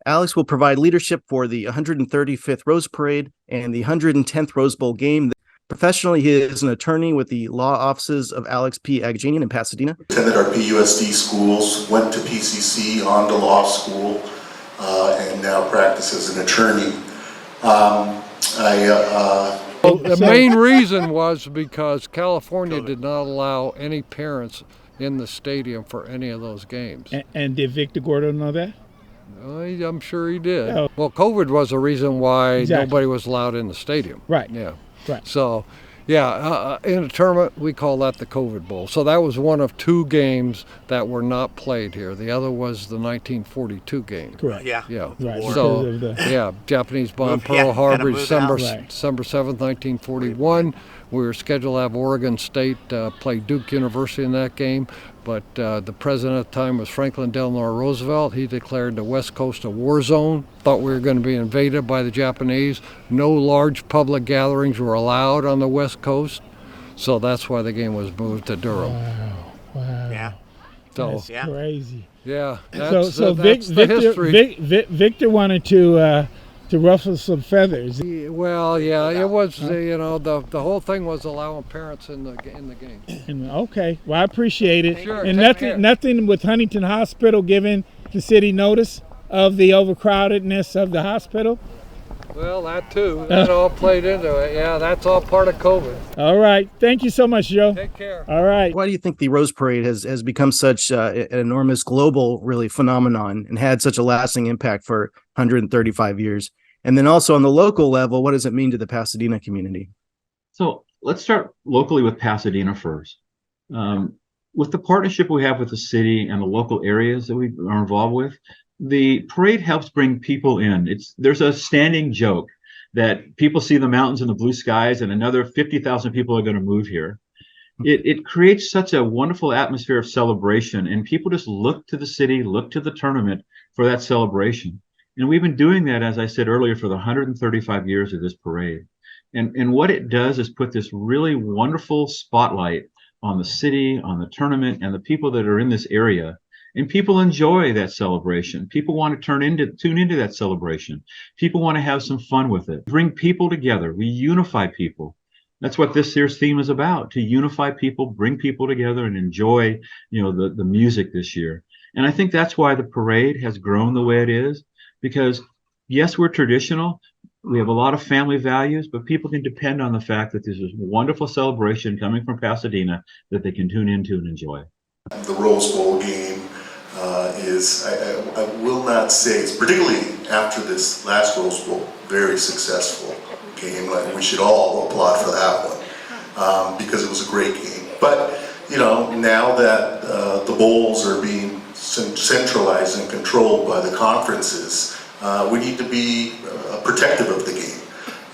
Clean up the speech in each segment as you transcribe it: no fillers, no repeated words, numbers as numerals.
Alex will provide leadership for the 135th Rose Parade and the 110th Rose Bowl game. Professionally, he is an attorney with the law offices of Alex Aghajanian in Pasadena. Attended our PUSD schools, went to PCC, on to law school, and now practice as an attorney. The main reason was because California did not allow any parents in the stadium for any of those games. And did Victor Gordo know that? I'm sure he did. Oh. Well, COVID was the reason why Exactly. nobody was allowed in the stadium. Right. Yeah. Right. So, yeah, in a tournament, we call that the COVID Bowl. So that was one of two games that were not played here. The other was the 1942 game. Correct. Yeah. Yeah. Right. So, Because of the- yeah, Japanese bomb Pearl kinda Harbor, moved December, out. Right. December 7th, 1941. We were scheduled to have Oregon State play Duke University in that game, but the president at the time was Franklin Delano Roosevelt. He declared the West Coast a war zone, thought we were going to be invaded by the Japanese. No large public gatherings were allowed on the West Coast, so that's why the game was moved to Durham. Wow. Yeah. So, That's Yeah. crazy. yeah, So that's the history. Victor wanted to ruffle some feathers. Well, yeah, it was, the whole thing was allowing parents in the game. And, okay, well, I appreciate it. Sure, And take care. nothing with Huntington Hospital giving the city notice of the overcrowdedness of the hospital. Well, that too. That all played into it. Yeah, that's all part of COVID. All right, thank you so much, Joe. Take care. All right. Why do you think the Rose Parade has become such an enormous global, really, phenomenon and had such a lasting impact for 135 years? And then also on the local level, what does it mean to the Pasadena community? So let's start locally with Pasadena first. With the partnership we have with the city and the local areas that we are involved with, the parade helps bring people in. There's a standing joke that people see the mountains and the blue skies and another 50,000 people are going to move here. It creates such a wonderful atmosphere of celebration, and people just look to the city, look to the tournament for that celebration. And we've been doing that, as I said earlier, for the 135 years of this parade. And what it does is put this really wonderful spotlight on the city, on the tournament, and the people that are in this area. And people enjoy that celebration. People want to tune into that celebration. People want to have some fun with it. Bring people together. We unify people. That's what this year's theme is about, to unify people, bring people together, and enjoy, the music this year. And I think that's why the parade has grown the way it is. Because yes, we're traditional, we have a lot of family values, but people can depend on the fact that there's this wonderful celebration coming from Pasadena that they can tune into and enjoy. The Rose Bowl game I will not say, it's particularly after this last Rose Bowl, very successful game. Like, we should all applaud for that one because it was a great game. But, now that the bowls are being centralized and controlled by the conferences, we need to be protective of the game.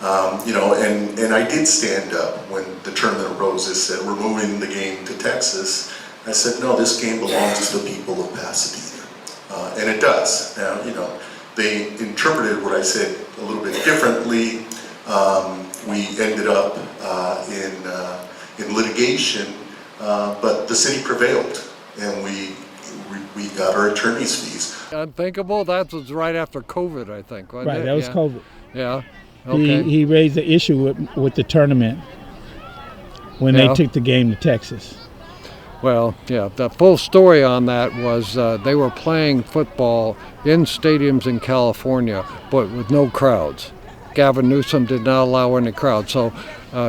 And I did stand up when the Tournament of Roses said we're moving the game to Texas. I said, no, this game belongs to the people of Pasadena. And it does. Now, they interpreted what I said a little bit differently. We ended up in litigation, but the city prevailed, and we got our attorney's fees. Unthinkable? That was right after COVID, I think. Wasn't Right, it? that was Yeah. COVID. Yeah. Okay. He raised the issue with the tournament when they Yeah. took the game to Texas. Well, yeah, the full story on that was they were playing football in stadiums in California, but with no crowds. Gavin Newsom did not allow any crowds. So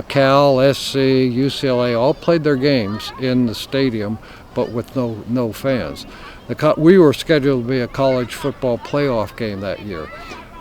Cal, SC, UCLA all played their games in the stadium, but with no fans. We were scheduled to be a college football playoff game that year.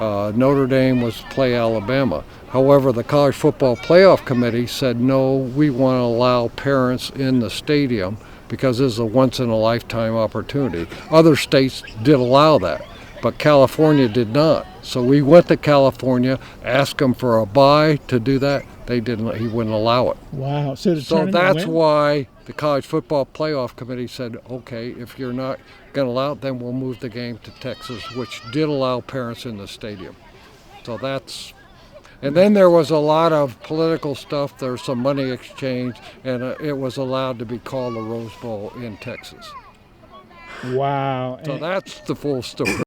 Notre Dame was to play Alabama. However, the College Football Playoff Committee said, no, we want to allow parents in the stadium because this is a once-in-a-lifetime opportunity. Other states did allow that, but California did not. So we went to California, asked them for a bye to do that. They didn't. He wouldn't allow it. Wow. So So that's why the College Football Playoff Committee said, okay, if you're not going to allow it, then we'll move the game to Texas, which did allow parents in the stadium. So that's, and then there was a lot of political stuff. There was some money exchange, and it was allowed to be called the Rose Bowl in Texas. Wow. So that's the full story.